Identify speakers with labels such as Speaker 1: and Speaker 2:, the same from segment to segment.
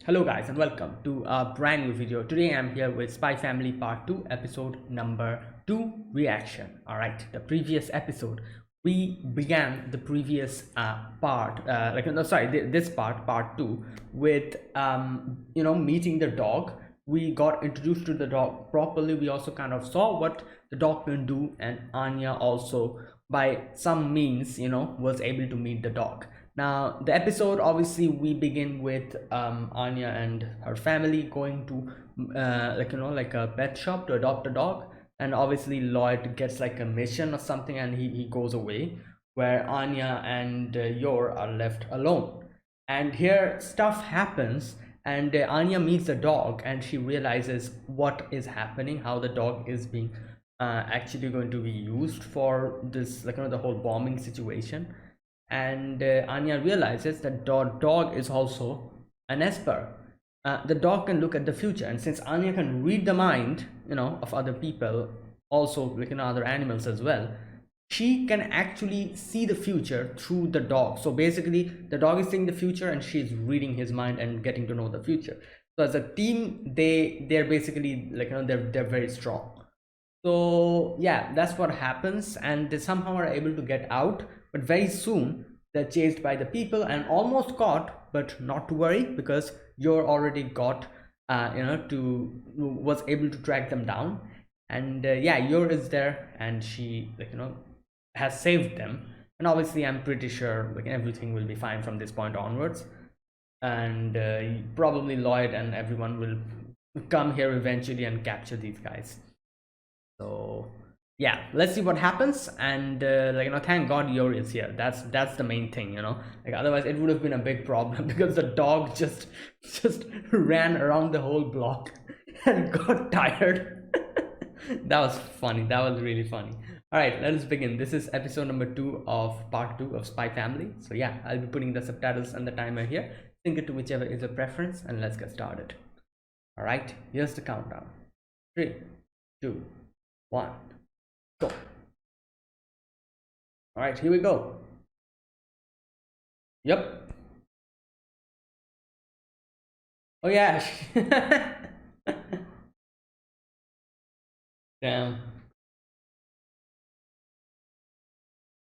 Speaker 1: Hello guys and welcome to a brand new video. Today I'm here with Spy Family Part 2 episode number 2 reaction. Alright, the previous episode we began the previous part this part 2 with meeting the dog. We got introduced to the dog properly. We also kind of saw what the dog can do, and Anya also by some means was able to meet the dog. Now, the episode obviously we begin with Anya and her family going to like a pet shop to adopt a dog, and obviously Lloyd gets like a mission or something, and he goes away, where Anya and Yor are left alone. And here stuff happens, and Anya meets the dog, and she realizes what is happening, how the dog is being actually going to be used for this, the whole bombing situation. And Anya realizes that dog is also an Esper. The dog can look at the future, and since Anya can read the mind, of other people, also other animals as well, she can actually see the future through the dog. So basically, the dog is seeing the future, and she's reading his mind and getting to know the future. So as a team, they're basically they're very strong. So yeah, that's what happens, and they somehow are able to get out, but very soon they're chased by the people and almost caught, but not to worry, because you're already got to was able to track them down. And yeah, Yor is there, and she has saved them. And obviously I'm pretty sure everything will be fine from this point onwards, and probably Lloyd and everyone will come here eventually and capture these guys. So yeah, let's see what happens. And thank God Yuri is here. That's the main thing, like otherwise it would have been a big problem because the dog just ran around the whole block and got tired. That was funny. That was really funny. All right, let us begin. This is episode number 2 of part 2 of Spy Family. So yeah, I'll be putting the subtitles and the timer here. Sync it to whichever is your preference, and let's get started. All right, here's the countdown. 3, 2, 1, go. All right, here we go. Yep. Oh yeah. Damn.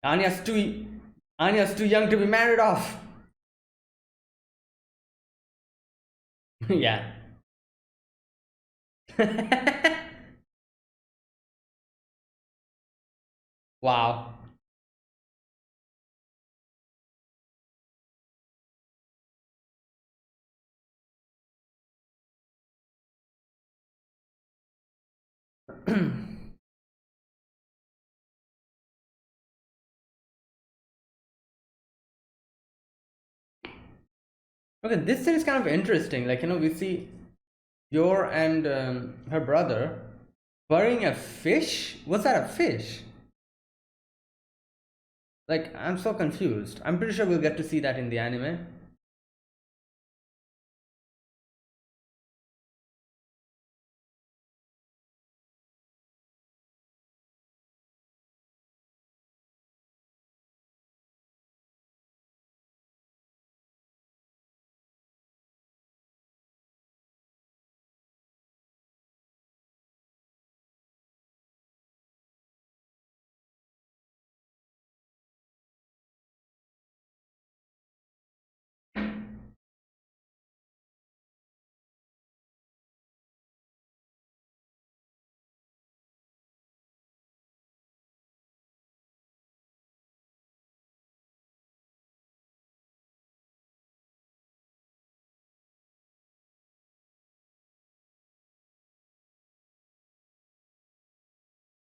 Speaker 1: Anya's too Anya's too young to be married off. Yeah. Wow. Okay, this thing is kind of interesting. We see Yor and her brother burying a fish. Was that a fish? Like, I'm so confused. I'm pretty sure we'll get to see that in the anime.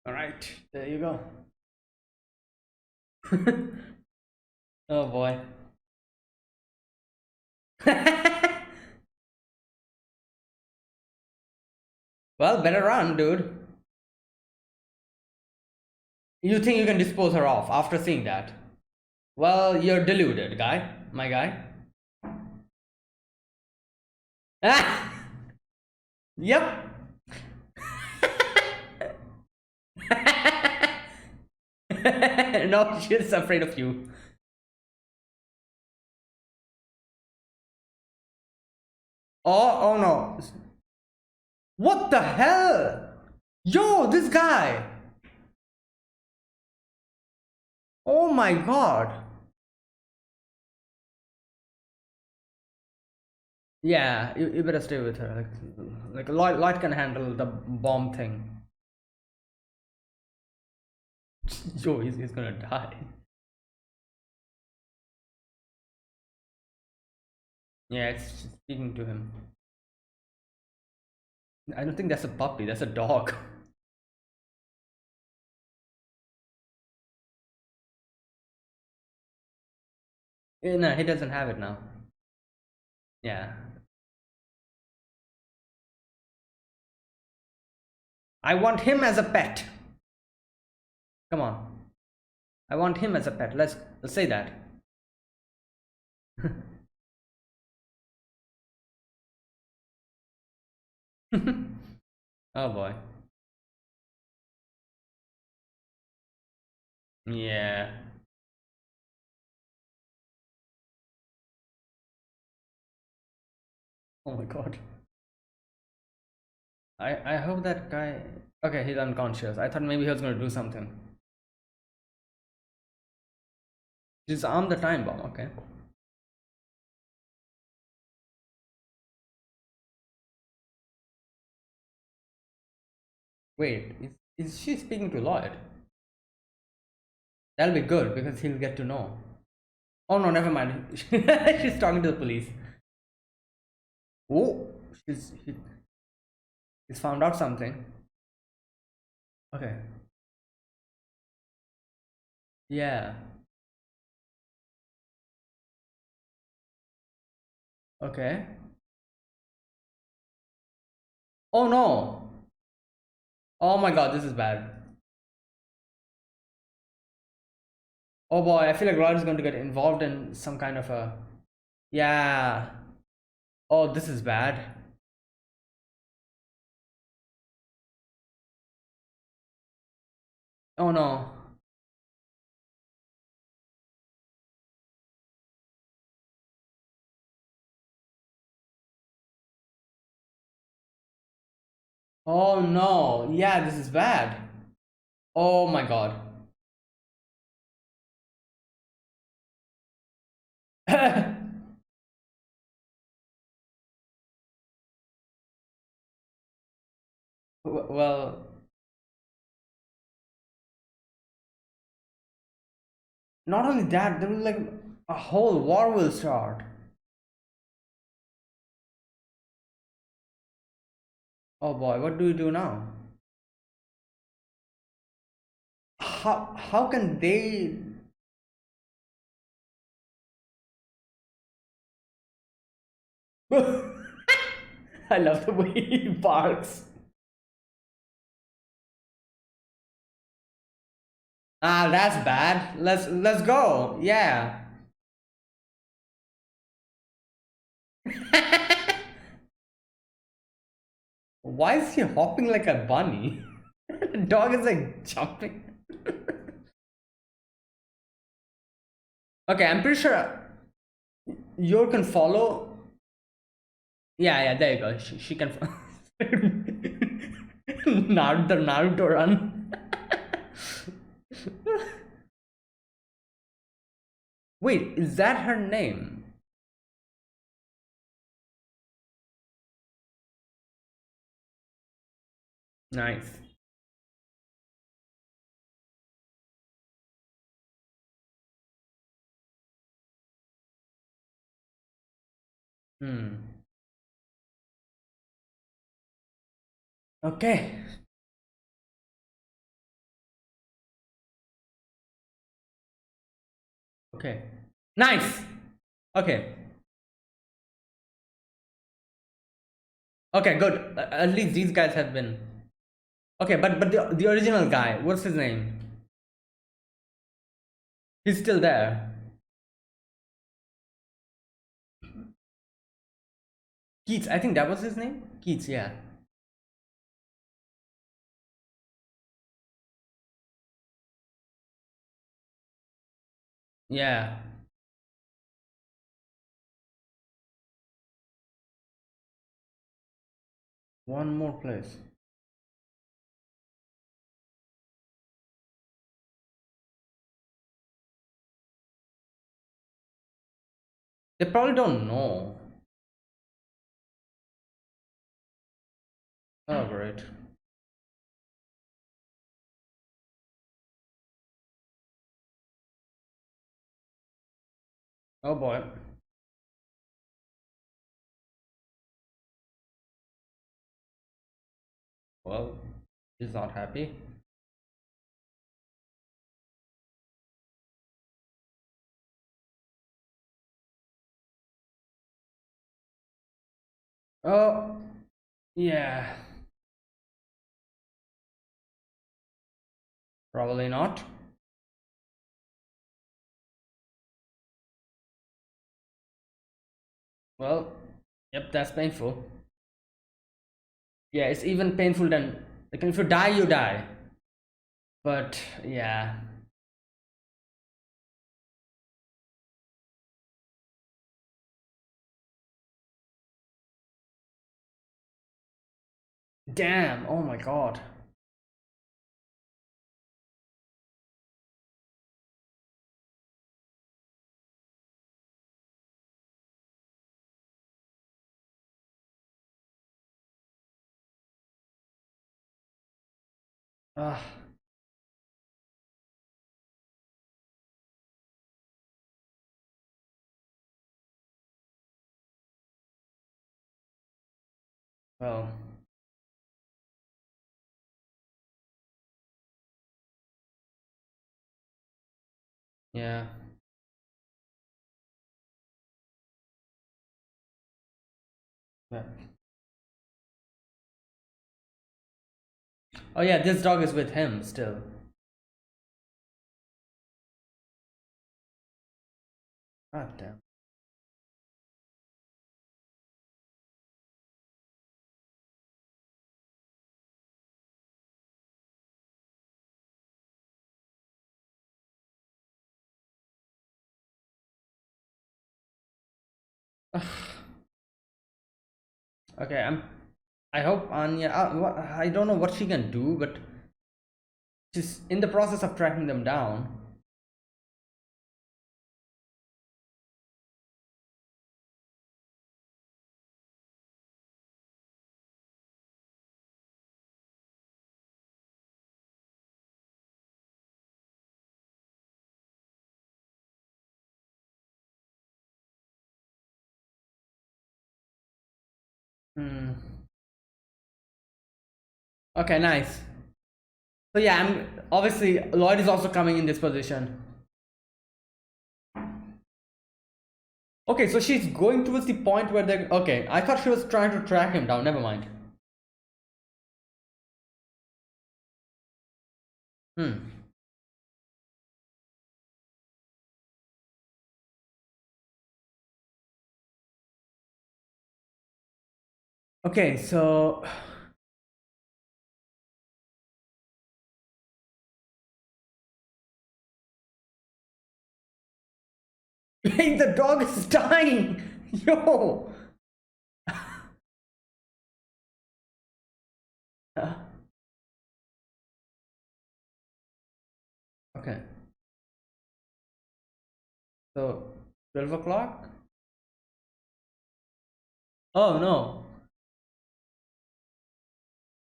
Speaker 1: All right, there you go. Oh boy. Well, better run, dude. You think you can dispose her off after seeing that? Well, you're deluded, my guy. Ah! Yep. No, she's afraid of you. Oh no. What the hell? Yo, this guy. Oh my god. Yeah, you better stay with her. Like Lloyd can handle the bomb thing. Yo, he's gonna die. Yeah, it's speaking to him. I don't think that's a puppy, that's a dog. No, he doesn't have it now. Yeah. I want him as a pet. Come on. I want him as a pet. Let's say that. Oh boy. Yeah. Oh my god. I hope that guy. Okay, he's unconscious. I thought maybe he was gonna do something. Disarm the time bomb. Okay. Wait, is she speaking to Lloyd? That'll be good because he'll get to know. Oh no, never mind. She's talking to the police. Oh, he's found out something. Okay. Yeah. Okay. Oh no. Oh my god, this is bad. Oh boy, I feel like Lloyd is going to get involved in some kind of a. Yeah. Oh, this is bad. Oh no. Oh no. Yeah, this is bad. Oh my god. Well, not only that, there was like a whole war will start. Oh boy, what do we do now? How can they? I love the way he barks. Ah, that's bad. Let's go. Yeah. Why is he hopping like a bunny? The dog is like jumping. Okay, I'm pretty sure you can follow. Yeah, yeah, there you go. She can. Naruto run. Wait, is that her name? Nice. Hmm. Okay. Okay. Nice. Okay. Okay, good. At least these guys have been. Okay, but the original guy, what's his name? He's still there. Keats, I think that was his name. Keats, yeah. Yeah. One more place. They probably don't know. Oh, great. Oh boy. Well, he's not happy. Oh, yeah. Probably not. Well, yep, that's painful. Yeah, it's even painful than like if you die, you die. But yeah. Damn. Oh my god. Ah, well, yeah. Yeah. Oh yeah, this dog is with him still. God damn. Okay, I hope Anya. I don't know what she can do, but she's in the process of tracking them down. Hmm. Okay, nice. So yeah, I'm obviously Lloyd is also coming in this position. Okay, so she's going towards the point where they. Okay, I thought she was trying to track him down. Never mind. Hmm. Okay, so hey, the dog is dying. Yo. Uh, okay, so 12 o'clock. Oh no!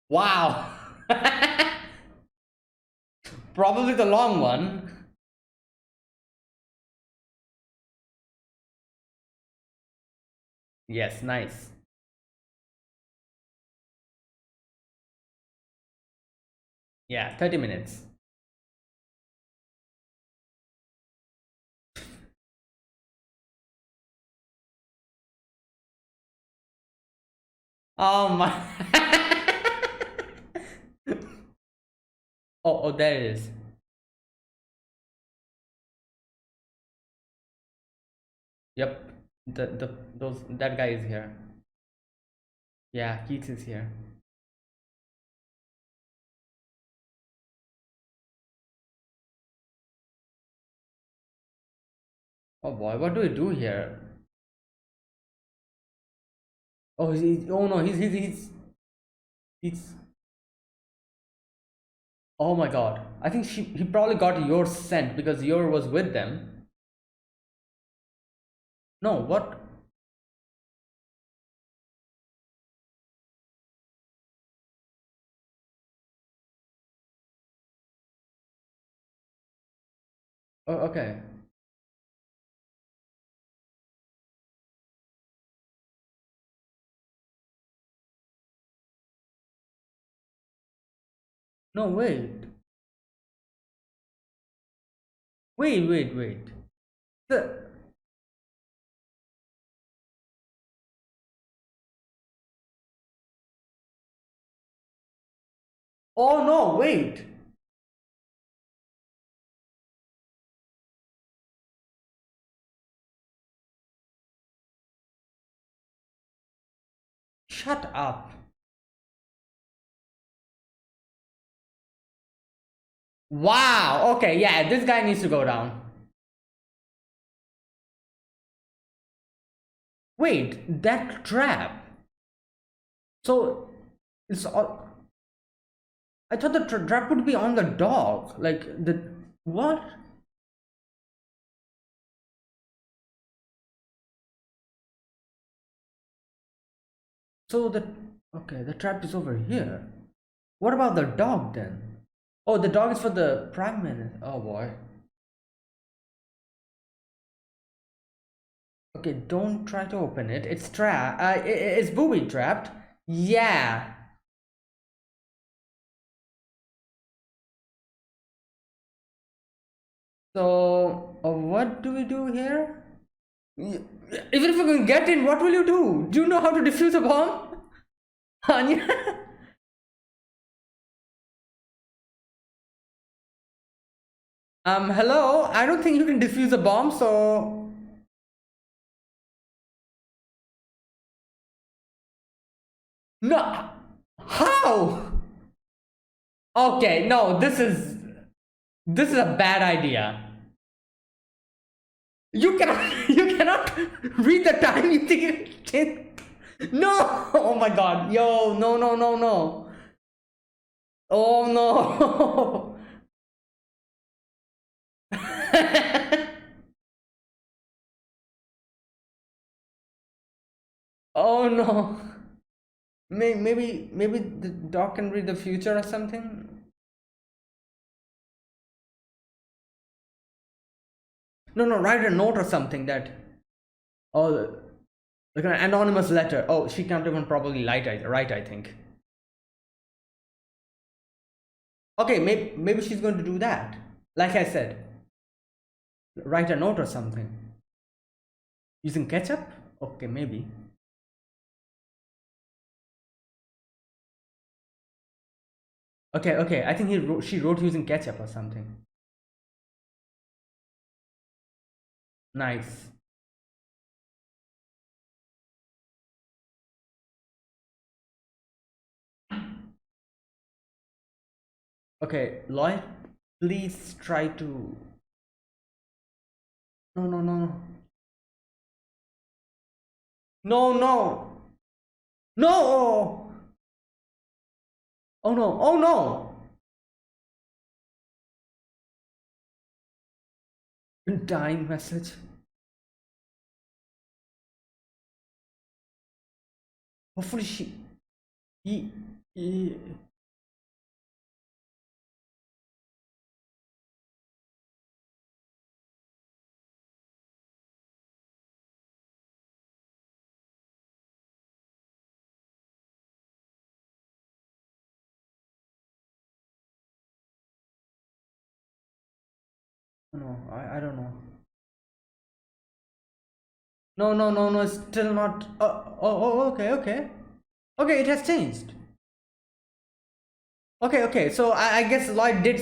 Speaker 1: Wow. Probably the long one. Yes, nice. Yeah, 30 minutes. Oh my. Oh, there it is. Yep. The those that guy is here. Yeah, Keith is here. Oh boy, what do we do here? Oh, oh no, he's It's, oh my god. I think he probably got your scent because your was with them. No, what? Oh, okay. No, wait. Wait. The, oh no, wait. Shut up. Wow. Okay, yeah, this guy needs to go down. Wait, that trap. So it's all. I thought the trap would be on the dog. Like the what? So the okay, the trap is over here. What about the dog then? Oh, the dog is for the prime minister. Oh boy. Okay, don't try to open it. It's trapped. It's booby trapped. Yeah. So, what do we do here? Even if you can get in, what will you do? Do you know how to defuse a bomb? Anya? Hello? I don't think you can defuse a bomb, so. No! How? Okay, no, this is. This is a bad idea. You cannot. You cannot read the time. You think it. No! Oh my god. Yo, no. Oh no. Oh no. Maybe the dog can read the future or something. No, write a note or something that. Oh, like an anonymous letter. Oh, she can't even probably write. I think. Okay, maybe she's going to do that. Like I said, write a note or something using ketchup. Okay, maybe. Okay. I think she wrote using ketchup or something. Nice. Okay, Lloyd, please try to. No. No. No. Oh no. Oh no. Dying message. Hopefully she. He. he no, I don't know. No. Still not. Okay. Okay, it has changed. Okay. So I guess Lloyd did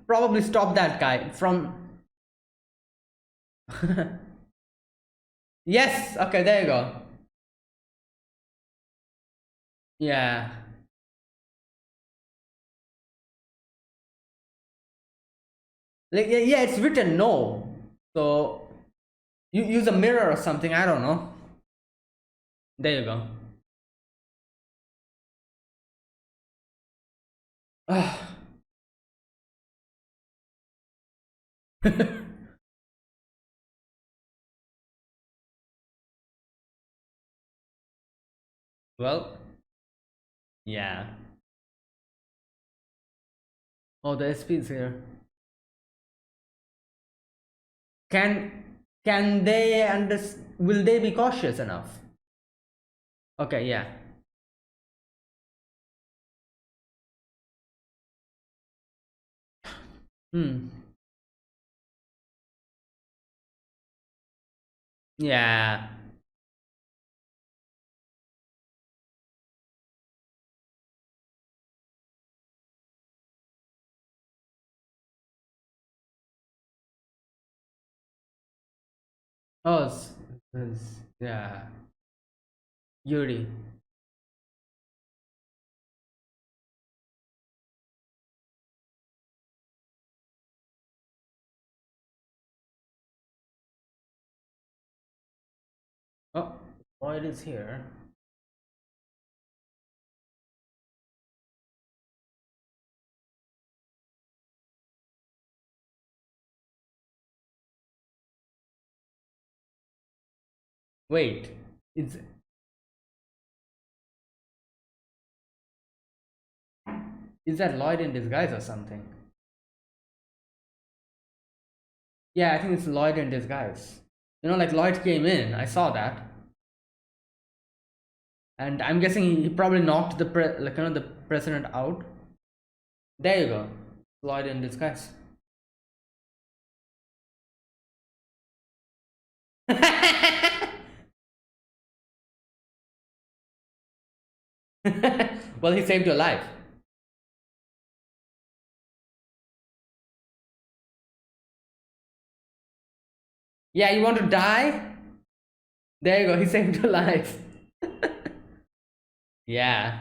Speaker 1: probably stop that guy from. Yes. Okay, there you go. Yeah. Like yeah, it's written no. So you use a mirror or something. I don't know. There you go. Ah. Well, yeah. Oh, the SP is here. Can they will they be cautious enough? Okay, yeah. Hmm. Yeah. Oh, yeah. Yuri. Oh, Lloyd is here. Wait, is that Lloyd in disguise or something? Yeah, I think it's Lloyd in disguise. You know, like Lloyd came in. I saw that, and I'm guessing he probably knocked like the president out. There you go, Lloyd in disguise. Well, he saved your life. Yeah, you want to die? There you go. He saved your life. Yeah.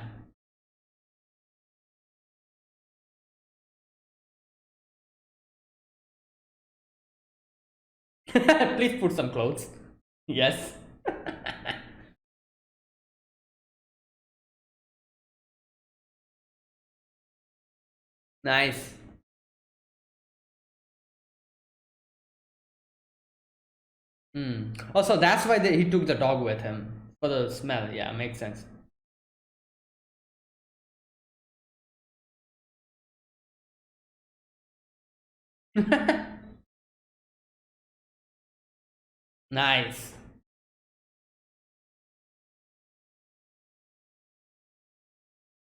Speaker 1: Please put some clothes. Yes. Nice. Hmm. Also, that's why he took the dog with him for the smell. Yeah, makes sense. Nice.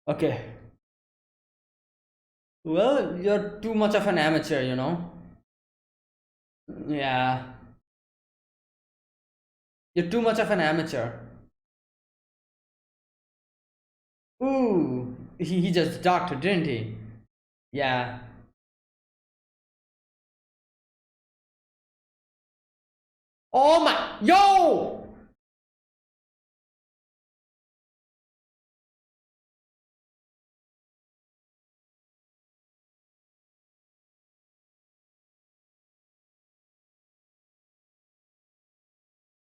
Speaker 1: Okay. Well, you're too much of an amateur, you know? Yeah. You're too much of an amateur. Ooh. He just ducked, didn't he? Yeah. Oh my. Yo!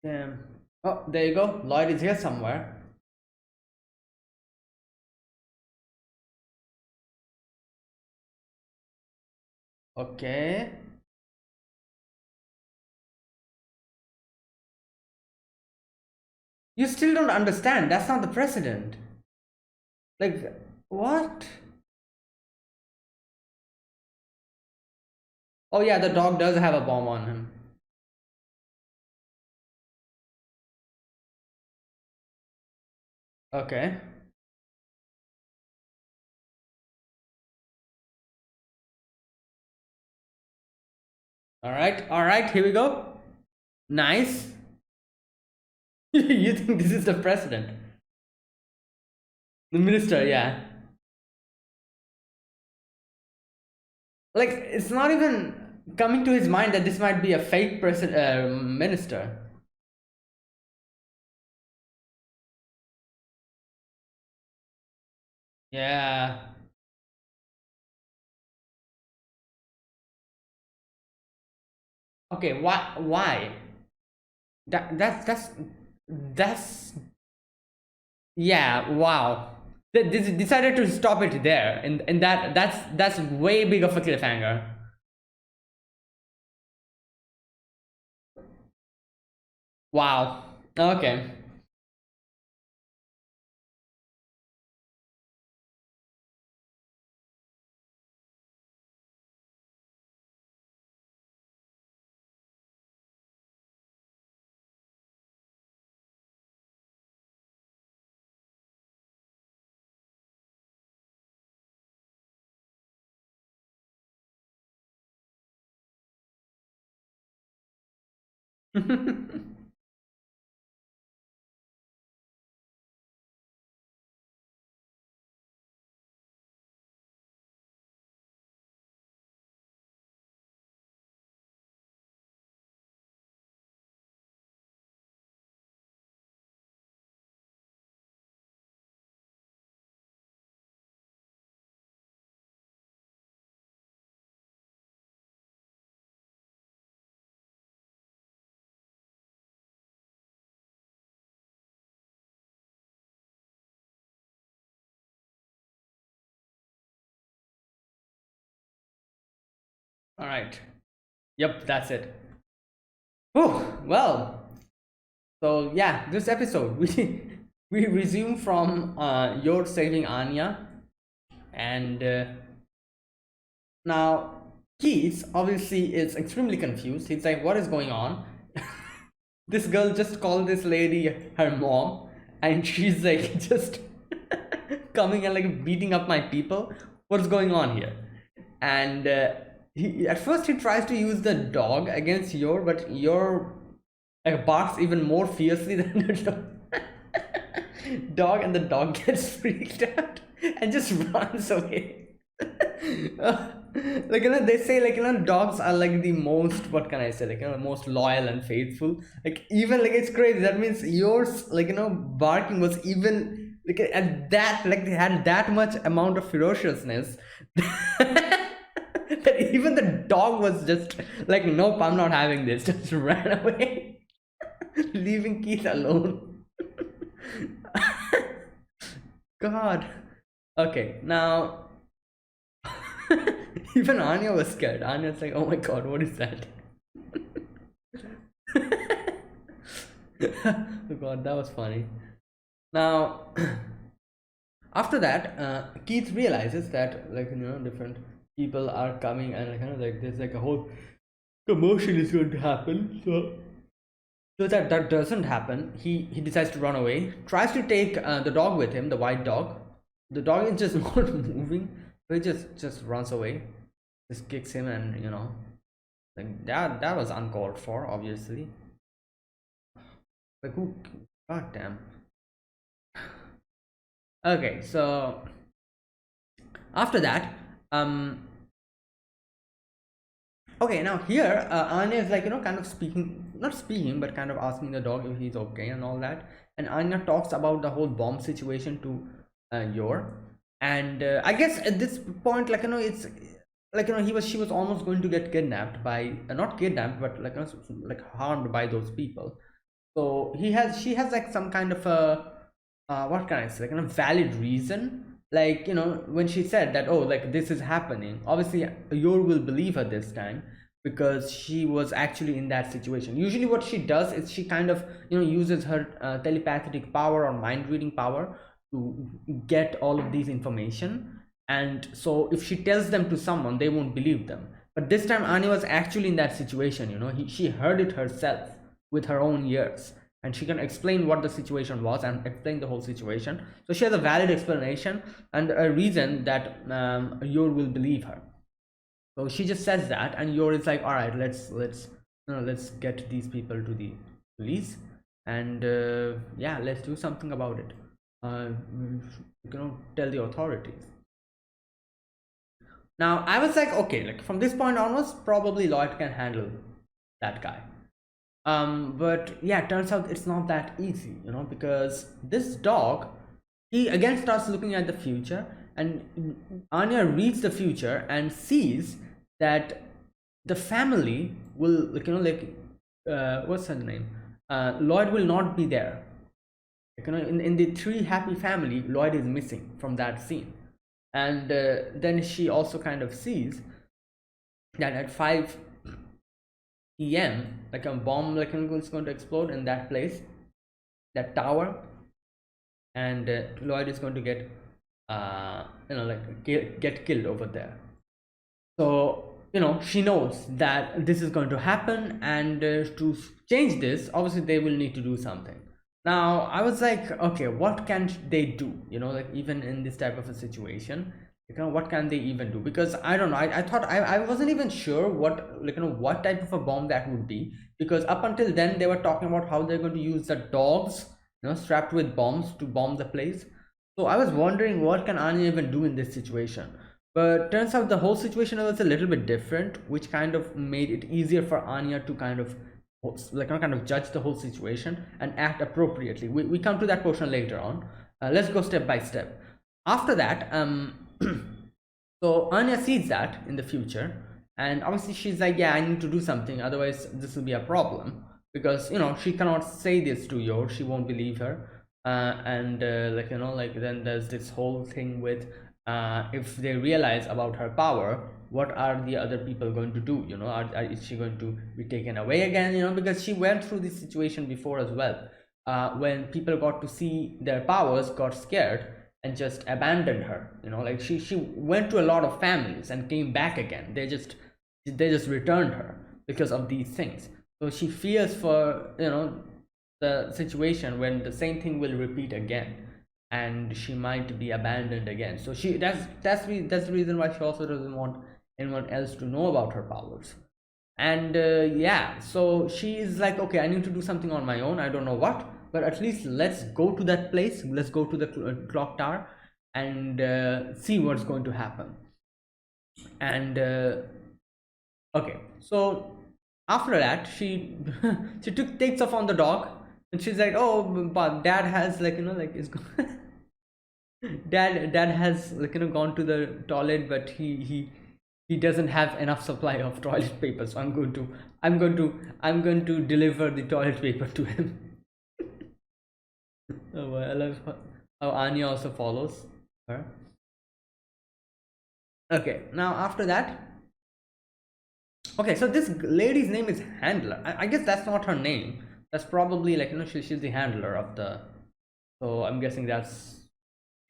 Speaker 1: Damn. Oh, there you go. Lloyd is here somewhere. Okay. You still don't understand. That's not the president. Like, what? Oh, yeah, the dog does have a bomb on him. Okay. All right, here we go. Nice. You think this is the president? The minister, yeah. Like, it's not even coming to his mind that this might be a fake minister. Yeah. Okay, why? That's yeah, wow. They decided to stop it there, and that's way big of a cliffhanger. Wow. Okay. All right. Yep, that's it. Oh, well. So yeah, this episode we resume from your saving Anya, and now Keith obviously is extremely confused. He's like, "What is going on?" This girl just called this lady her mom, and she's like just coming and like beating up my people. What's going on here? And he at first he tries to use the dog against Yor, but Yor like barks even more fiercely than the dog, and the dog gets freaked out and just runs away. Like they say dogs are like the most, what can I say, most loyal and faithful. Like even like it's crazy. That means yours barking was even like at that, like they had that much amount of ferociousness that even the dog was just like, nope, I'm not having this. Just ran away, leaving Keith alone. God. Okay, now even Anya was scared. Anya's like, oh my god, what is that? Oh god, that was funny. Now, after that, Keith realizes that different people are coming, and like there's like a whole commotion is going to happen. So that doesn't happen. He decides to run away. Tries to take the dog with him, the white dog. The dog is just not moving. So he just runs away. Just kicks him, and like that was uncalled for, obviously. Like who? God damn. Okay, so after that, okay, now here Anya is like kind of speaking, not speaking, but kind of asking the dog if he's okay and all that. And Anya talks about the whole bomb situation to Yor, and I guess at this point, it's like she was almost going to get kidnapped by not kidnapped, but like harmed by those people. So she has like some kind of a what can I say, like a valid reason. Like when she said that, oh, like this is happening, obviously Yor will believe her this time, because she was actually in that situation. Usually what she does is she kind of uses her telepathic power or mind reading power to get all of these information, and so if she tells them to someone, they won't believe them. But this time Anya was actually in that situation. She heard it herself with her own ears, and she can explain what the situation was and explain the whole situation. So she has a valid explanation and a reason that Yor will believe her. So she just says that, and Yor is like, all right, let's get these people to the police, and yeah, let's do something about it. Tell the authorities. Now I was like, okay, like from this point onwards, probably Lloyd can handle that guy. But yeah, turns out it's not that easy, because this dog, he again starts looking at the future, and Anya reads the future and sees that the family will, what's her name? Lloyd will not be there. Like, in the Three Happy Family, Lloyd is missing from that scene. And then she also kind of sees that at 5 p.m., like a bomb like is going to explode in that place, that tower, and Lloyd is going to get get killed over there. So she knows that this is going to happen, and to change this, obviously they will need to do something. Now I was like, okay, what can they do, like even in this type of a situation, what can they even do? Because I don't know, I thought I wasn't even sure what, what type of a bomb that would be, because up until then they were talking about how they're going to use the dogs, strapped with bombs to bomb the place. So I was wondering, what can Anya even do in this situation? But turns out the whole situation was a little bit different, which kind of made it easier for Anya to kind of judge the whole situation and act appropriately. We come to that portion later on. Let's go step by step. After that, so Anya sees that in the future, and obviously she's like, yeah, I need to do something, otherwise this will be a problem, because she cannot say this to Yor, she won't believe her. And then there's this whole thing with, if they realize about her power, what are the other people going to do? Is she going to be taken away again? Because she went through this situation before as well, when people got to see their powers, got scared, and just abandoned her. Like she went to a lot of families and came back again. They just returned her because of these things. So she fears for the situation when the same thing will repeat again, and she might be abandoned again. So that's the reason why she also doesn't want anyone else to know about her powers. And yeah, so she's like, okay, I need to do something on my own, I don't know what, but at least let's go to that place, let's go to the clock tower and see what's going to happen. And okay, so after that she she takes off on the dog, and she's like, oh, but dad has is dad has gone to the toilet, but he doesn't have enough supply of toilet paper, so I'm going to deliver the toilet paper to him. Oh, I love how Anya also follows her. Okay, now after that, okay, so this lady's name is Handler. I guess that's not her name. That's probably she's the handler of the. So I'm guessing that's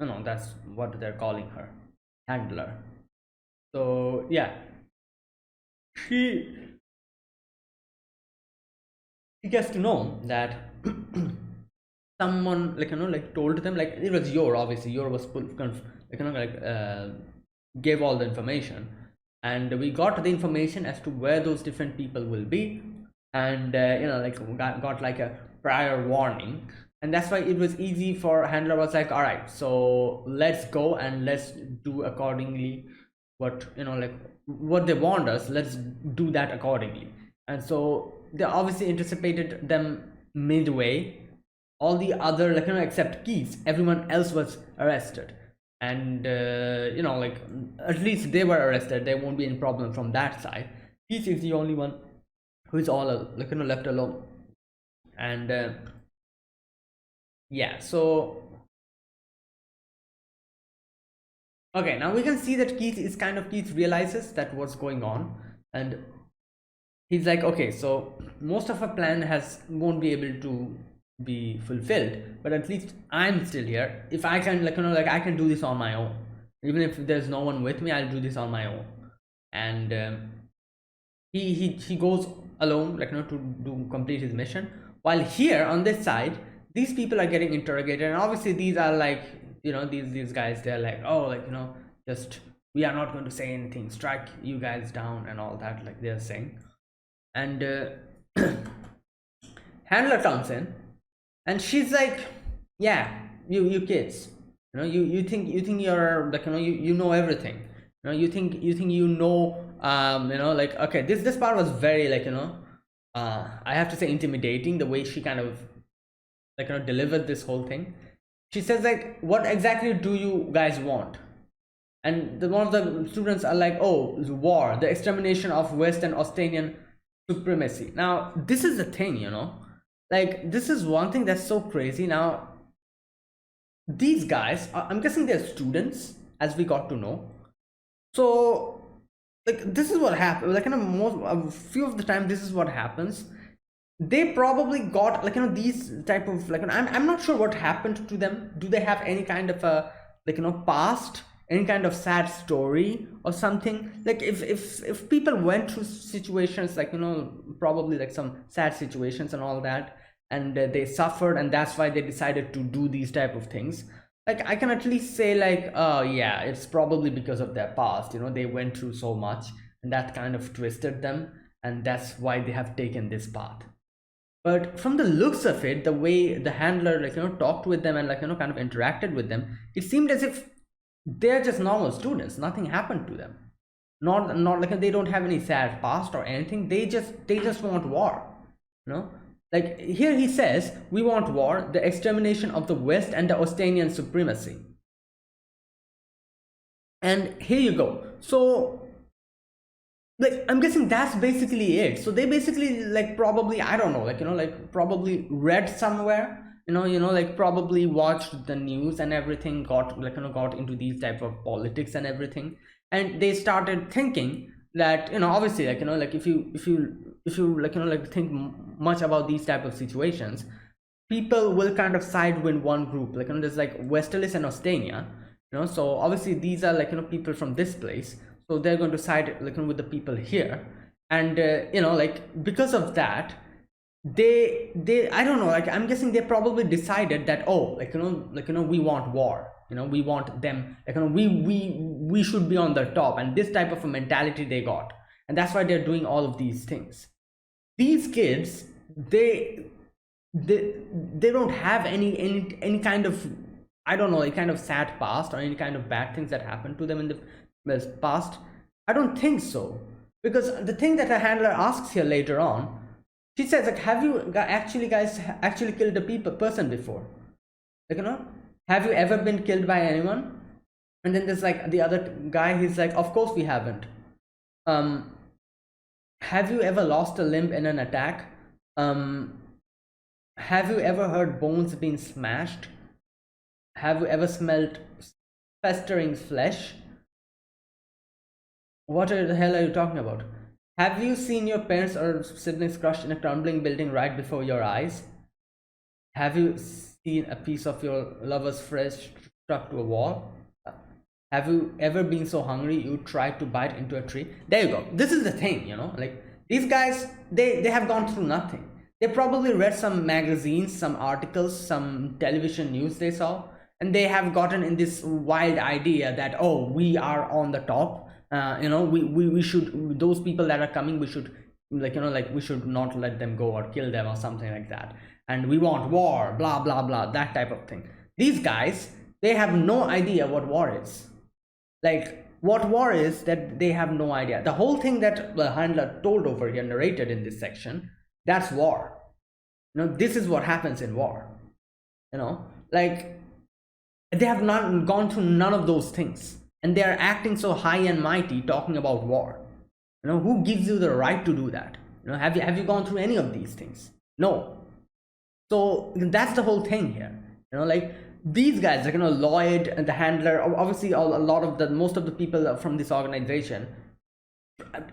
Speaker 1: that's what they're calling her, Handler. So yeah, she gets to know that someone told them, like it was Yor, obviously Yor was gave all the information, and we got the information as to where those different people will be, and got like a prior warning, and that's why it was easy for Handler. Was like, all right, so let's go and let's do accordingly what what they warned us, let's do that accordingly. And so they obviously anticipated them midway. All the other except Keith, everyone else was arrested, and at least they were arrested, there won't be any problem from that side. Keith is the only one who is all left alone. And yeah, so okay, now we can see that Keith realizes that what's going on, and he's like, okay, so most of our plan won't be able to be fulfilled, but at least I'm still here. If I can I can do this on my own, even if there's no one with me, I'll do this on my own. And he goes alone to complete his mission, while here on this side these people are getting interrogated, and obviously these are these guys, they're like, oh, just, we are not going to say anything, strike you guys down and all that, like they're saying. And Handler comes in, and she's like, yeah, you kids, you think you're you know everything, you think okay, this part was very I have to say intimidating, the way she kind of delivered this whole thing. She says like, what exactly do you guys want? And one of the students are like, oh, the war, the extermination of West and Austinian supremacy. Now this is the thing, like this is one thing that's so crazy. Now these guys, I'm guessing they're students, as we got to know. So like this is what happens, like most a few of the time this is what happens. They probably got like these type of like I'm not sure what happened to them. Do they have any kind of a like past, any kind of sad story or something? Like if people went through situations like probably like some sad situations and all that, and they suffered, and that's why they decided to do these type of things, like I can at least say like, oh yeah, it's probably because of their past, they went through so much and that kind of twisted them, and that's why they have taken this path. But from the looks of it, the way the handler like talked with them and like kind of interacted with them, it seemed as if they're just normal students, nothing happened to them. Not like they don't have any sad past or anything. They just want war, you know like here he says, we want war, the extermination of the West and the Ostanian supremacy. And here you go. So like I'm guessing that's basically it. So they basically like probably, I don't know, like like probably read somewhere, like probably watched the news and everything, got like got into these type of politics and everything, and they started thinking that obviously like like if you like like think much about these type of situations, people will kind of side with one group, like there's like Westerlis and Ostania, so obviously these are like people from this place, so they're going to side like with the people here. And like because of that, they I don't know, like I'm guessing they probably decided that, oh, like we want war, we want them, like we should be on the top, and this type of a mentality they got, and that's why they're doing all of these things. These kids, they don't have any kind of, I don't know, any kind of sad past or any kind of bad things that happened to them in the past. I don't think so, because the thing that a handler asks here later on, she says like, have you guys actually killed a person before? Like have you ever been killed by anyone? And then there's like the other guy, he's like, of course we haven't. Have you ever lost a limb in an attack? Have you ever heard bones being smashed? Have you ever smelled festering flesh? What the hell are you talking about? Have you seen your parents or siblings crushed in a crumbling building right before your eyes? Have you seen a piece of your lover's flesh stuck to a wall? Have you ever been so hungry you tried to bite into a tree? There you go. This is the thing, like these guys, they have gone through nothing. They probably read some magazines, some articles, some television news they saw, and they have gotten in this wild idea that, oh, we are on the top. We should, those people that are coming, we should like we should not let them go or kill them or something like that. And we want war, blah blah blah, that type of thing. These guys, they have no idea what war is. Like what war is, that they have no idea. The whole thing that the handler told over here, narrated in this section, that's war. This is what happens in war. Like they have not gone through none of those things, and they are acting so high and mighty talking about war. Who gives you the right to do that? Have you gone through any of these things? No. So that's the whole thing here. Like these guys, like Lloyd and the handler, obviously most of the people from this organization,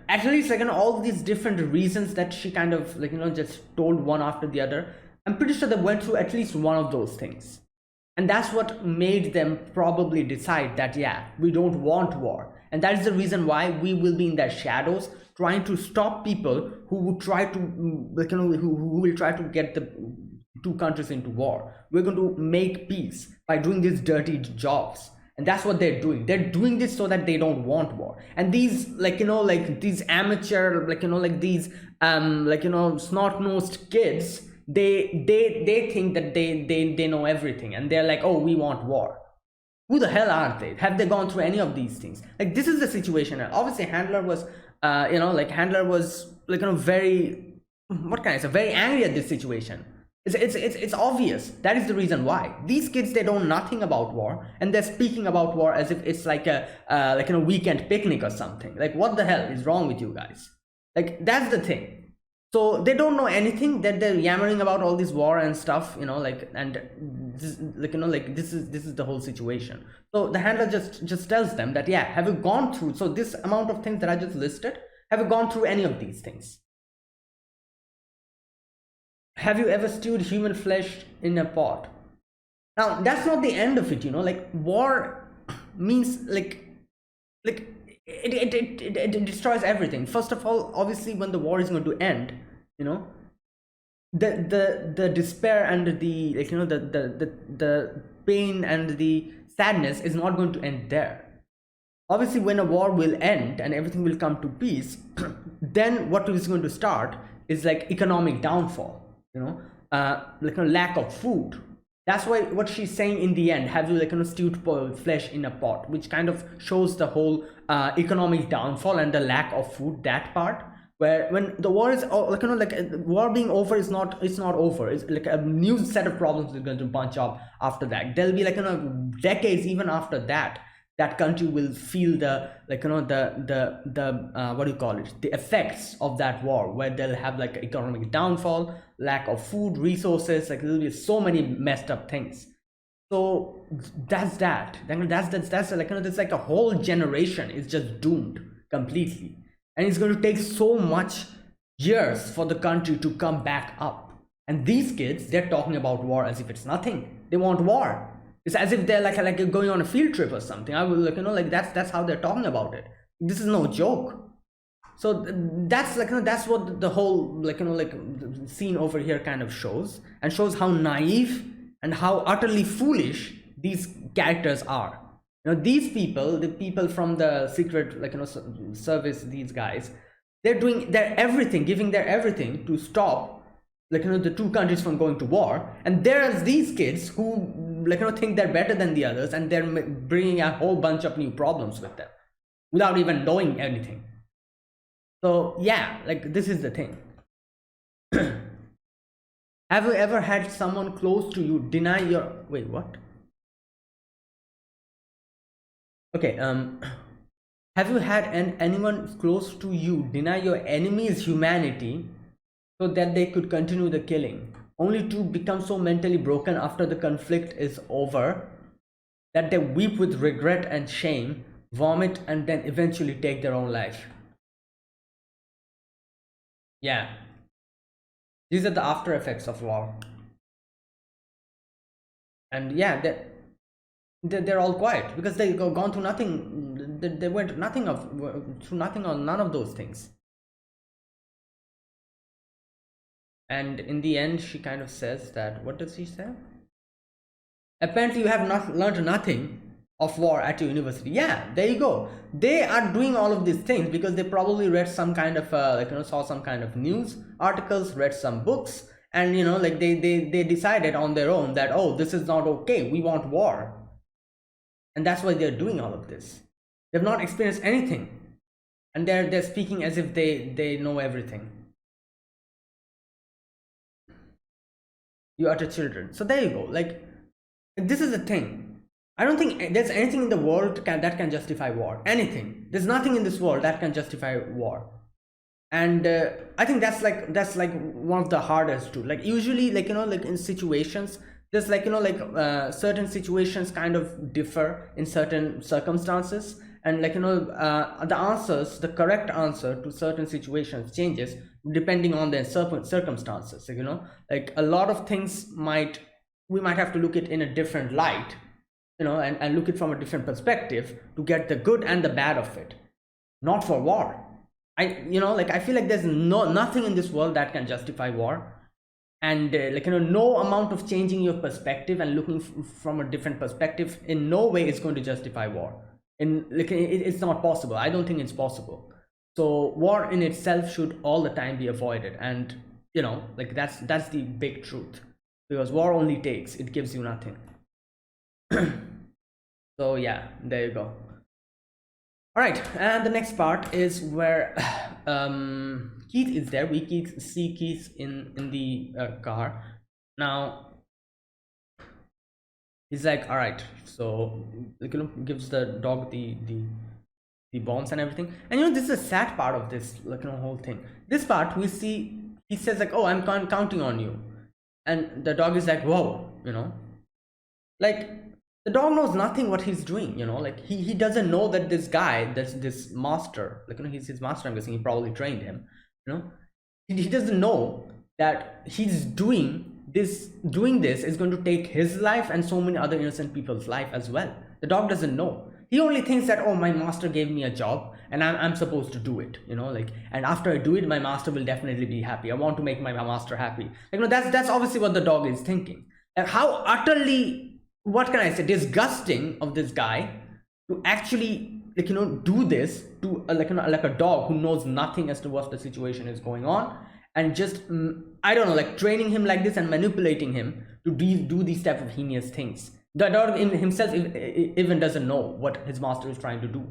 Speaker 1: at least like all these different reasons that she kind of like just told one after the other, I'm pretty sure they went through at least one of those things. And that's what made them probably decide that, yeah, we don't want war. And that is the reason why we will be in their shadows, trying to stop people who would try to, like, who will try to get the two countries into war. We're going to make peace by doing these dirty jobs. And that's what they're doing. They're doing this so that they don't want war. And these, like, like these amateur, like, like these, snot-nosed kids, they think that they know everything, and they're like, oh, we want war. Who the hell are they? Have they gone through any of these things? Like this is the situation. And obviously handler was handler was like very, what can I say, very angry at this situation. It's obvious. That is the reason why these kids, they know nothing about war, and they're speaking about war as if it's like a weekend picnic or something. Like what the hell is wrong with you guys? Like that's the thing. So they don't know anything, that they're yammering about all this war and stuff, you know, like, and this, like, you know, like, this is the whole situation. So the handler just tells them that, yeah, have you gone through, so this amount of things that I just listed, have you gone through any of these things? Have you ever stewed human flesh in a pot? Now that's not the end of it, you know, like, war means like it destroys everything. First of all, obviously, when the war is going to end, you know, the despair and the, like, you know, the pain and the sadness is not going to end there. Obviously, when a war will end and everything will come to peace, then what is going to start is like economic downfall, you know, like a lack of food. That's why what she's saying in the end, have you, like, you know, stewed flesh in a pot, which kind of shows the whole economic downfall and the lack of food, that part. Where when the war is, like, you know, like, war being over is not, it's not over, it's like a new set of problems is going to bunch up after that. There'll be, like, you know, decades even after that, that country will feel the, like, you know, the what do you call it, the effects of that war, where they'll have like economic downfall, lack of food resources, like there'll be so many messed up things. So that's that. That's like, you know, that's like a whole generation is just doomed completely, and it's going to take so much years for the country to come back up. And these kids, they're talking about war as if it's nothing. They want war. It's as if they're like going on a field trip or something. I will, like, you know, like, that's how they're talking about it. This is no joke. So that's, like, you know, that's what the whole, like, you know, like, scene over here kind of shows, and shows how naive and how utterly foolish these characters are. You know, these people, the people from the secret, like, you know, service, these guys, they're doing their everything, giving their everything to stop, like, you know, the two countries from going to war. And there's these kids who, like, you know, think they're better than the others, and they're bringing a whole bunch of new problems with them without even knowing anything. So yeah, like, this is the thing. Have you ever had someone close to you deny your, wait, what? Okay, have you had anyone close to you deny your enemy's humanity so that they could continue the killing, only to become so mentally broken after the conflict is over that they weep with regret and shame, vomit, and then eventually take their own life? Yeah, these are the after effects of war. And yeah, they're all quiet because they gone through nothing. They went nothing of through nothing on none of those things. And in the end, she kind of says that, what does she say? Apparently you have not learned nothing of war at your university. Yeah, there you go. They are doing all of these things because they probably read some kind of like, you know, saw some kind of news articles, read some books, and, you know, like, they decided on their own that, oh, this is not okay, we want war. And that's why they're doing all of this. They've not experienced anything, and they're speaking as if they know everything. You utter children. So there you go. Like, this is the thing. I don't think there's anything in the world that can justify war. Anything. There's nothing in this world that can justify war. And I think that's like one of the hardest to, like, usually, like, you know, like, in situations, there's, like, you know, like, certain situations kind of differ in certain circumstances, and, like, you know, the correct answer to certain situations changes depending on their circumstances. You know, like, a lot of things we might have to look it in a different light, you know, and look it from a different perspective to get the good and the bad of it. Not for war. You know, like, I feel like there's nothing in this world that can justify war. And like, you know, no amount of changing your perspective and looking from a different perspective in no way is going to justify war. In, like, it's not possible. I don't think it's possible. So war in itself should all the time be avoided. And, you know, like, that's the big truth, because war only takes, it gives you nothing. So yeah, there you go. All right, and the next part is where Keith is there. We see Keith in the car. Now he's like, all right, so, like, you know, gives the dog the bombs and everything. And, you know, this is a sad part of this, like, you know, whole thing. This part we see he says like, oh, I'm counting on you. And the dog is like, whoa, like the dog knows nothing what he's doing, like he doesn't know that this guy, that's this master, like, he's his master. I'm guessing he probably trained him, you know he doesn't know that he's doing this is going to take his life and so many other innocent people's life as well. The dog doesn't know. He only thinks that, oh, my master gave me a job and I'm supposed to do it, like, and after I do it, my master will definitely be happy. I want to make my master happy. Like, that's obviously what the dog is thinking. Like, how utterly, what can I say, disgusting of this guy to actually, like, do this to like a dog who knows nothing as to what the situation is going on, and just I don't know, like, training him like this and manipulating him to do these type of heinous things. The dog himself even doesn't know what his master is trying to do.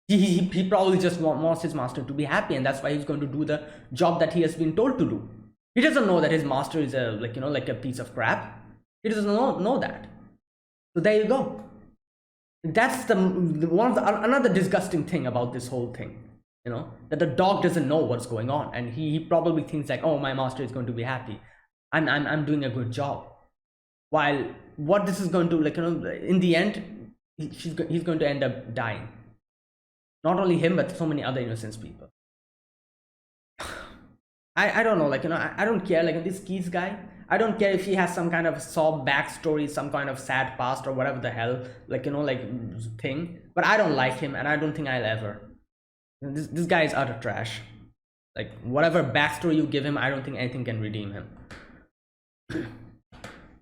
Speaker 1: He probably just wants his master to be happy, and that's why he's going to do the job that he has been told to do. He doesn't know that his master is like a piece of crap. He doesn't know that. So there you go. That's the one of the another disgusting thing about this whole thing. That the dog doesn't know what's going on, and he probably thinks like, oh, my master is going to be happy. I'm doing a good job. While what this is going to, like, in the end, he's going to end up dying. Not only him, but so many other innocent people. I don't know, like, I don't care, like, this Keys guy, I don't care if he has some kind of sob backstory, some kind of sad past or whatever the hell, like, like, thing, but I don't like him, and I don't think I'll ever. This guy is utter trash. Like, whatever backstory you give him, I don't think anything can redeem him.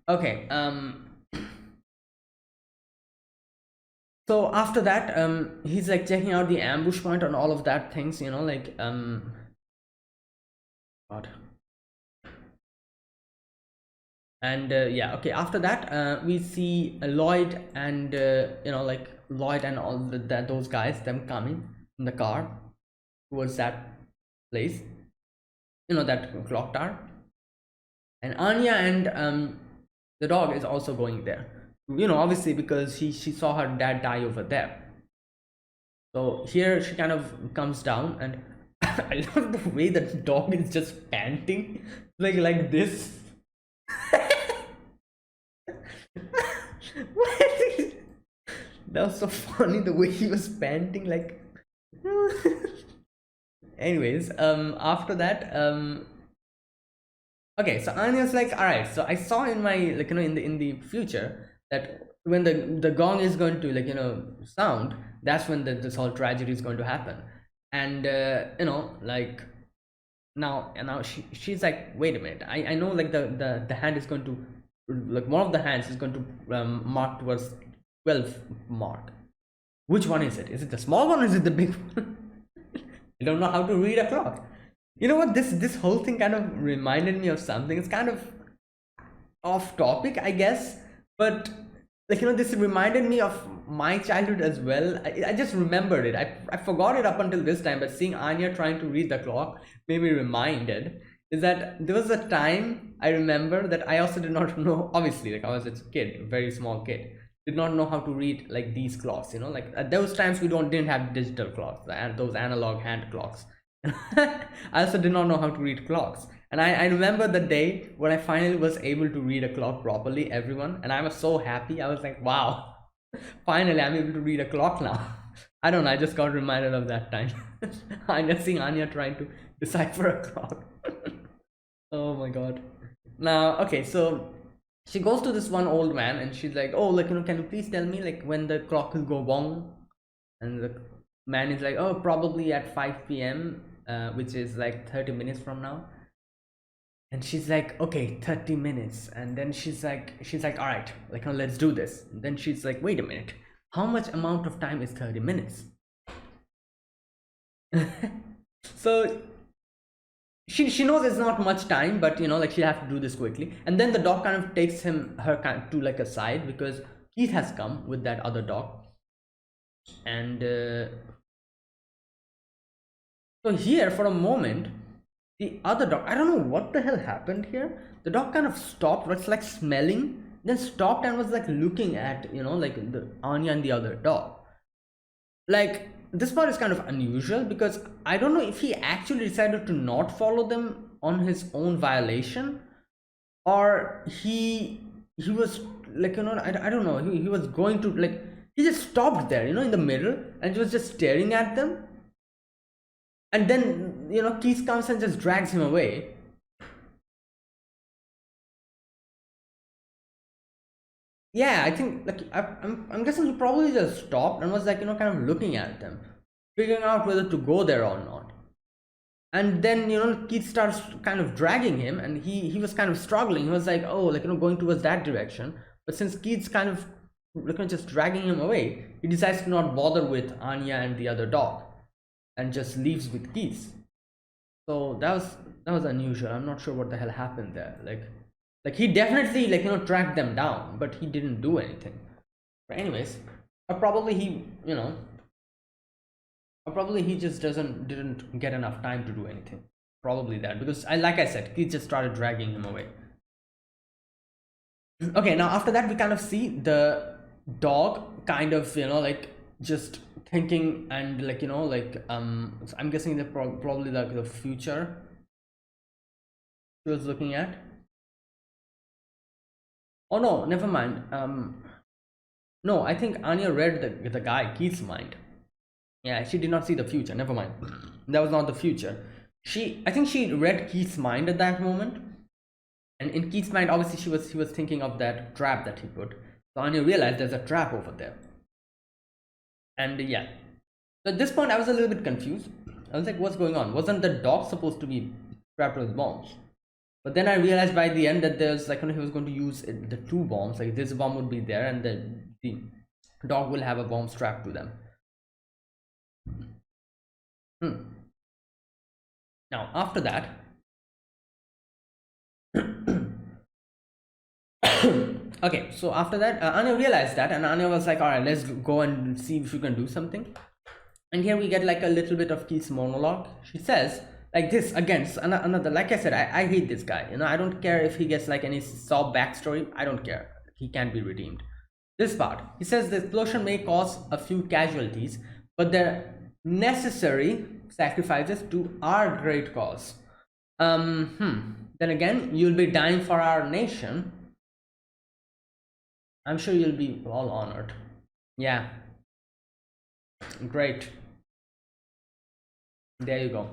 Speaker 1: Okay, so after that, he's like checking out the ambush point and all of that things, like, God. And yeah, okay, after that, we see Lloyd and like Lloyd and all those guys, them coming in the car towards that place, that clock tower. And Anya and the dog is also going there, obviously because she saw her dad die over there. So here she kind of comes down, and I love the way that the dog is just panting like this. That was so funny, the way he was panting, like. Anyways, after that, okay, so Anya's like, all right, so I saw in my, like, in the future that when the gong is going to, like, sound, that's when this whole tragedy is going to happen. And like, now she's like, wait a minute, I know, like, the hand is going to, like, one of the hands is going to mark towards 12 mark. Which one is it? Is it the small one or is it the big one? I don't know how to read a clock. You know what, this whole thing kind of reminded me of something. It's kind of off topic, I guess, but, like, this reminded me of my childhood as well. I just remembered it. I forgot it up until this time, but seeing Anya trying to read the clock made me reminded. Is that there was a time I remember that I also did not know, obviously, like, I was a kid, a very small kid, did not know how to read, like, these clocks, like, at those times we didn't have digital clocks and those analog hand clocks. I also did not know how to read clocks, and I remember the day when I finally was able to read a clock properly, everyone, and I was so happy. I was like, wow, finally I'm able to read a clock now. I don't know, I just got reminded of that time. I'm just seeing Anya trying to decipher a clock. Oh my god. Now, okay, so she goes to this one old man and she's like, oh, like, can you please tell me, like, when the clock will go bong? And the man is like, oh, probably at 5 p.m, which is like 30 minutes from now. And she's like, okay, 30 minutes. And then she's like, all right, like, let's do this. And then she's like, wait a minute, how much amount of time is 30 minutes? So she knows it's not much time, but, like, she'll have to do this quickly. And then the dog kind of takes her kind of to, like, a side, because Keith has come with that other dog. And so here, for a moment, the other dog, I don't know what the hell happened here. The dog kind of stopped, was like smelling, then stopped and was like looking at, like, the Anya and the other dog. Like, this part is kind of unusual, because I don't know if he actually decided to not follow them on his own violation, or he was like, I don't know, he was going to like, he just stopped there, in the middle, and he was just staring at them. And then Keith comes and just drags him away. Yeah, I think like I'm guessing he probably just stopped and was like, kind of looking at them, figuring out whether to go there or not. And then Keith starts kind of dragging him, and he was kind of struggling. He was like, oh, like going towards that direction. But since Keith's kind of just dragging him away, he decides to not bother with Anya and the other dog, and just leaves with Keith. So that was unusual. I'm not sure what the hell happened there. Like he definitely tracked them down, but he didn't do anything. But anyways, or probably he just didn't get enough time to do anything. Probably that, because like I said, Keith just started dragging him away. Okay, now after that we kind of see the dog kind of like just thinking, and I'm guessing that probably like the future he was looking at. Oh no, never mind. No, I think Anya read the guy Keith's mind. Yeah, she did not see the future. Never mind. That was not the future. I think she read Keith's mind at that moment. And in Keith's mind, obviously he was thinking of that trap that he put. So Anya realized there's a trap over there. And yeah. So at this point I was a little bit confused. I was like, what's going on? Wasn't the dog supposed to be trapped with bombs? But then I realized by the end that there's like, he was going to use the two bombs. Like this bomb would be there, and the dog will have a bomb strapped to them. Now after that, okay, so after that Anya realized that, and Anya was like, all right, let's go and see if we can do something. And here we get like a little bit of Keith's monologue. She says like this again, another, like I said, I hate this guy. I don't care if he gets like any sob backstory. I don't care. He can't be redeemed. This part, he says the explosion may cause a few casualties, but they're necessary sacrifices to our great cause. Then again, you'll be dying for our nation. I'm sure you'll be all honored. Yeah, great. There you go.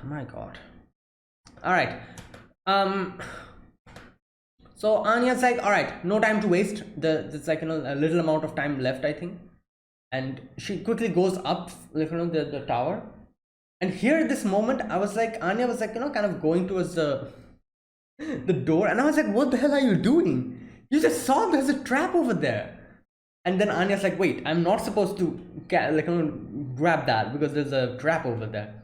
Speaker 1: My god. All right, so Anya's like, all right, no time to waste. There's like a little amount of time left, I think. And she quickly goes up the tower. And here at this moment I was like, Anya was like kind of going towards the door, and I was like, what the hell are you doing? You just saw there's a trap over there. And then Anya's like, wait, I'm not supposed to grab that because there's a trap over there.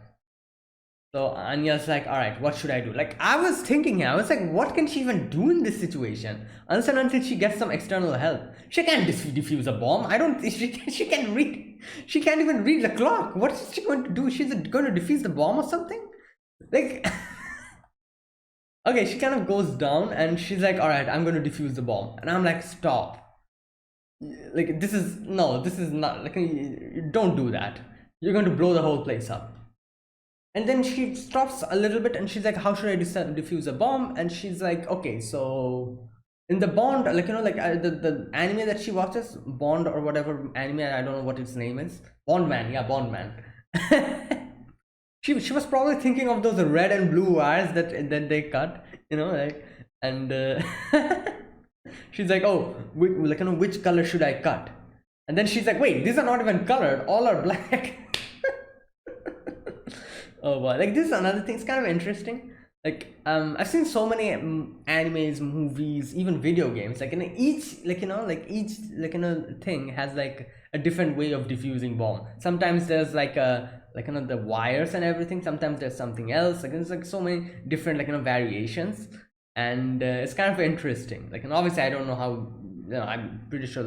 Speaker 1: So Anya's like, all right, what should I do? Like I was thinking, I was like, what can she even do in this situation? Until she gets some external help. She can't defuse a bomb. I don't think she can read. She can't even read the clock. What is she going to do? She's going to defuse the bomb or something? Like, okay, she kind of goes down and she's like, all right, I'm going to defuse the bomb. And I'm like, stop. Like, this is not, like, don't do that. You're going to blow the whole place up. And then she stops a little bit and she's like, how should I defuse a bomb? And she's like, okay, so in the Bond, like the anime that she watches, Bond or whatever anime, I don't know what its name is, Bondman. Yeah, Bondman. she was probably thinking of those red and blue wires that they cut, like, and she's like, oh, which color should I cut? And then she's like, wait, these are not even colored, all are black. Oh boy, like this is another thing. It's kind of interesting. Like I've seen so many animes, movies, even video games. Like each thing has like a different way of diffusing bomb. Sometimes there's like the wires and everything. Sometimes there's something else. Like there's like so many different variations, and it's kind of interesting. Like, and obviously I don't know how. I'm pretty sure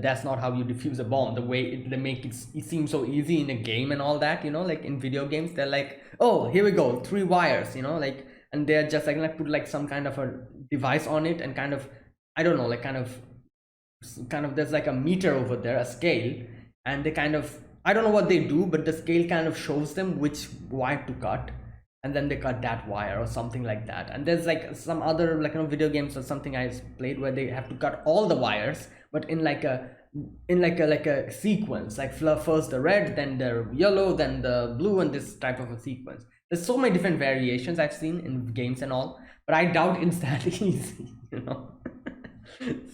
Speaker 1: that's not how you defuse a bomb. The way they make it seem so easy in a game and all that, like in video games, they're like, oh, here we go, 3 wires, and they're just like put like some kind of a device on it, and kind of, I don't know, like kind of there's like a meter over there, a scale, and they kind of I don't know what they do, but the scale kind of shows them which wire to cut, and then they cut that wire or something like that. And there's like some other like video games or something I played where they have to cut all the wires, but in like a sequence, like first the red, then the yellow, then the blue, and this type of a sequence. There's so many different variations I've seen in games and all, but I doubt it's that easy, you know.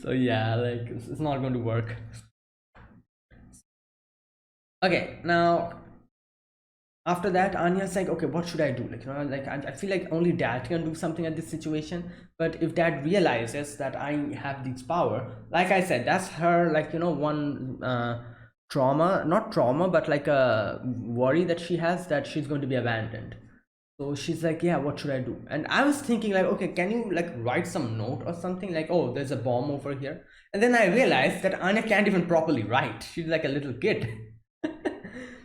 Speaker 1: So yeah, like it's not going to work. Okay, now after that, Anya's like, okay, what should I do? Like, like I feel like only dad can do something at this situation. But if dad realizes that I have this power, like I said, that's her, like, one trauma, not trauma, but like a worry that she has, that she's going to be abandoned. So she's like, yeah, what should I do? And I was thinking like, okay, can you like write some note or something, like, oh, there's a bomb over here. And then I realized that Anya can't even properly write. She's like a little kid.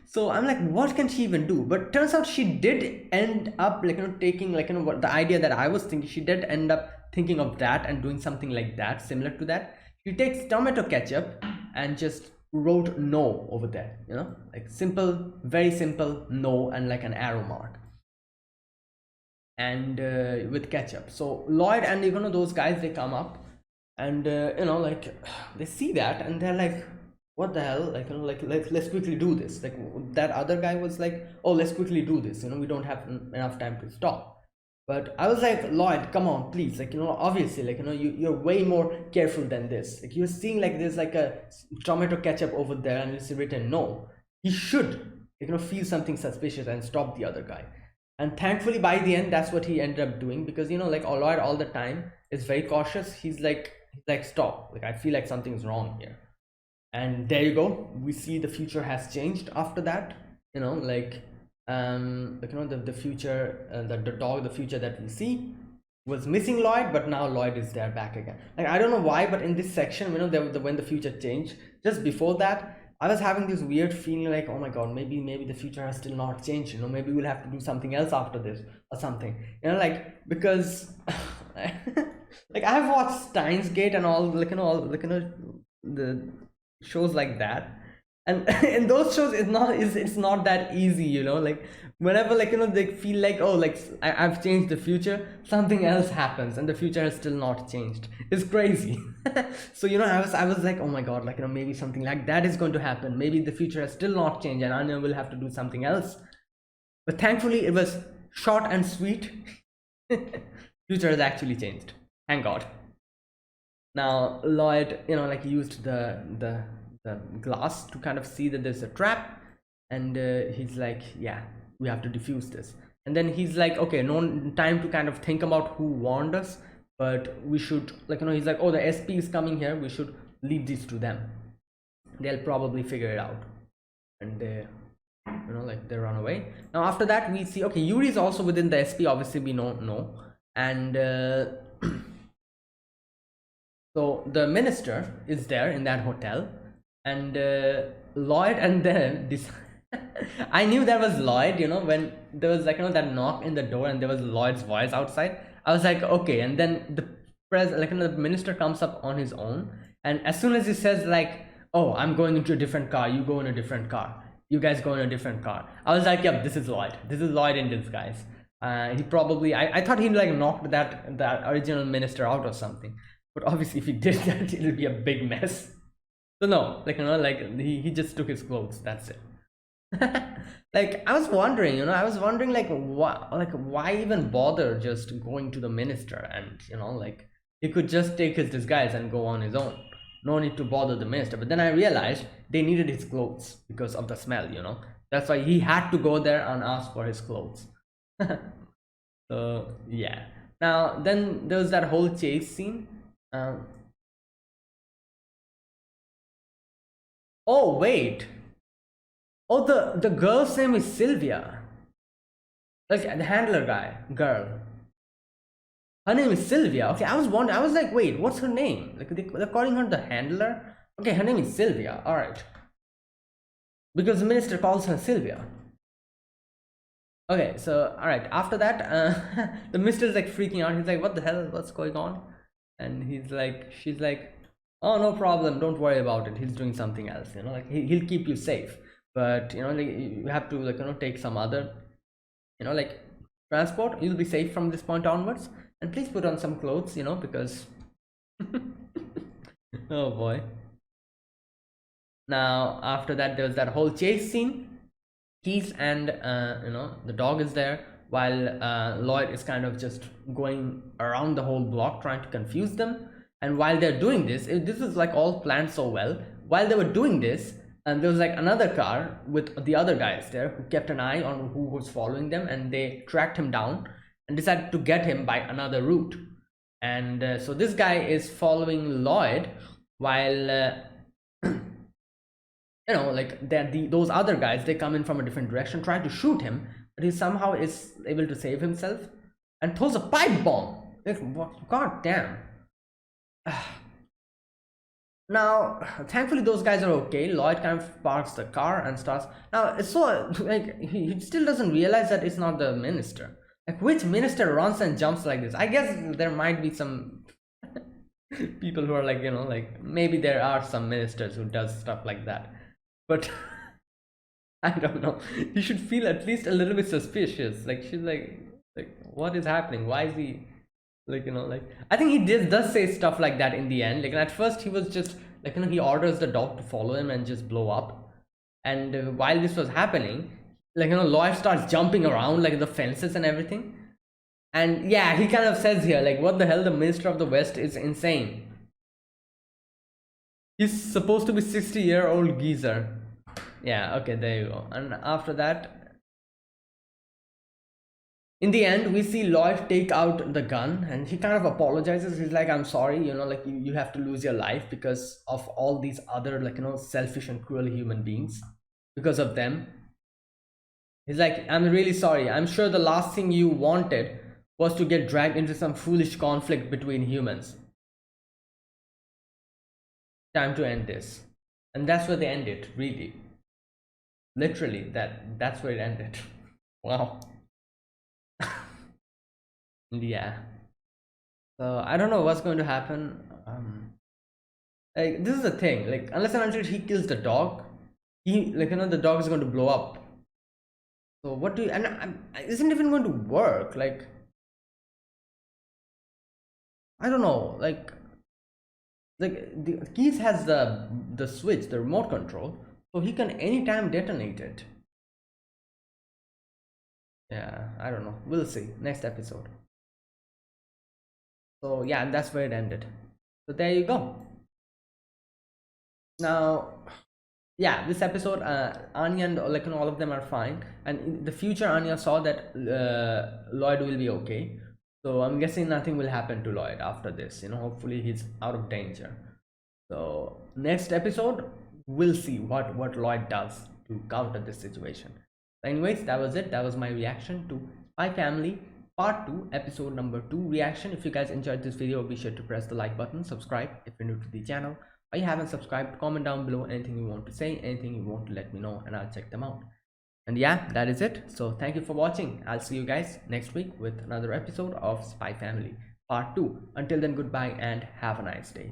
Speaker 1: So I'm like, what can she even do? But turns out she did end up like, taking like, what the idea that I was thinking, she did end up thinking of that and doing something like that, similar to that. She takes tomato ketchup and just wrote no over there, like simple, very simple no, and like an arrow mark. And with ketchup. So Lloyd and those guys, they come up and like they see that and they're like, what the hell, like, like let's quickly do this. Like that other guy was like, oh, let's quickly do this, we don't have enough time to stop. But I was like, Lloyd, come on, please, like, obviously, like, you're way more careful than this. Like, you're seeing like there's like a tomato ketchup over there and it's written no. He should feel something suspicious and stop the other guy. And thankfully by the end, that's what he ended up doing, because like Lloyd all the time is very cautious. He's like stop, like I feel like something's wrong here. And there you go, we see the future has changed after that. Like the future, the future that we see was missing Lloyd, but now Lloyd is there back again. Like I don't know why, but in this section, when the future changed, just before that, I was having this weird feeling like, oh my god, maybe the future has still not changed. Maybe we'll have to do something else after this or something. Like, because like I have watched Steins Gate and all, like all the shows like that, and in those shows it's not that easy, like whenever like they feel like, oh, like I've changed the future, something else happens and the future has still not changed. It's crazy. So I was like, oh my god, like maybe something like that is going to happen. Maybe the future has still not changed and Anya will have to do something else. But thankfully it was short and sweet. Future has actually changed, thank god. Now Lloyd like used the glass to kind of see that there's a trap, and he's like, yeah, we have to defuse this. And then he's like, okay, no time to kind of think about who warned us, but we should, like, he's like, oh, the SP is coming here, we should leave this to them, they'll probably figure it out. And they like they run away. Now after that we see, okay, Yuri is also within the SP, obviously we don't know. And so the minister is there in that hotel, and Lloyd, and then this I knew that was Lloyd, when there was like that knock in the door and there was Lloyd's voice outside. I was like, okay. And then the the minister comes up on his own, and as soon as he says like, oh, I'm going into a different car, you go in a different car, you guys go in a different car, I was like, yep, this is Lloyd in disguise. He probably, I thought he like knocked that original minister out or something, but obviously if he did that, it'll be a big mess. So no, like like he just took his clothes, that's it. Like I was wondering like why even bother just going to the minister, and like he could just take his disguise and go on his own, no need to bother the minister. But then I realized they needed his clothes because of the smell, that's why he had to go there and ask for his clothes. So yeah, now then there was that whole chase scene. Oh wait, oh, the girl's name is Sylvia, like the handler girl, her name is Sylvia. Okay, I was wondering, I was like, wait, what's her name? Like they're calling her the handler. Okay, her name is Sylvia, all right, because the minister calls her Sylvia. Okay, so all right, after that the minister is like freaking out. He's like, what the hell, what's going on? And she's like, oh, no problem, don't worry about it, he's doing something else, like he'll keep you safe. but like you have to take some other like transport. You'll be safe from this point onwards, and please put on some clothes, because oh boy. Now after that, there was that whole chase scene. Keith and the dog is there, while Lloyd is kind of just going around the whole block trying to confuse them. And while they're doing this, this is like all planned so well. While they were doing this, and there was like another car with the other guys there who kept an eye on who was following them, and they tracked him down and decided to get him by another route. And so this guy is following Lloyd, while like those other guys, they come in from a different direction trying to shoot him, but he somehow is able to save himself and throws a pipe bomb. God damn. Now thankfully those guys are okay. Lloyd kind of parks the car and starts. Now it's so like he still doesn't realize that it's not the minister. Like, which minister runs and jumps like this? I guess there might be some people who are like like maybe there are some ministers who does stuff like that, but I don't know. You should feel at least a little bit suspicious. Like, she's like what is happening? Why is he like like I think he does say stuff like that in the end. Like, at first he was just like he orders the dog to follow him and just blow up. And while this was happening, like Lloyd starts jumping around like the fences and everything. And yeah, he kind of says here like, what the hell, the Minister of the West is insane. He's supposed to be 60-year-old geezer. Yeah, okay, there you go. And after that, in the end, we see Lloyd take out the gun and he kind of apologizes. He's like, I'm sorry, like you have to lose your life because of all these other like selfish and cruel human beings. Because of them, he's like, I'm really sorry. I'm sure the last thing you wanted was to get dragged into some foolish conflict between humans. Time to end this. And that's where they end it, really. Literally, that's where it ended. Wow. Yeah. So I don't know what's going to happen. Like, this is the thing. Like, unless and until he kills the dog, he like the dog is going to blow up. So what do you, and isn't even going to work? Like, I don't know. Like the Keith has the switch, the remote control, so he can anytime detonate it. Yeah, I don't know. We'll see next episode. So yeah, and that's where it ended. So there you go. Now, yeah, this episode, Anya and like all of them are fine, and in the future, Anya saw that Lloyd will be okay. So I'm guessing nothing will happen to Lloyd after this. Hopefully he's out of danger. So next episode, we'll see what Lloyd does to counter this situation. Anyways, that was it. That was my reaction to Spy Family Part 2, episode number 2 reaction. If you guys enjoyed this video, be sure to press the like button, subscribe if you're new to the channel, or you haven't subscribed. Comment down below anything you want to say, anything you want to let me know, and I'll check them out. And yeah, that is it. So thank you for watching. I'll see you guys next week with another episode of Spy Family Part 2. Until then, goodbye and have a nice day.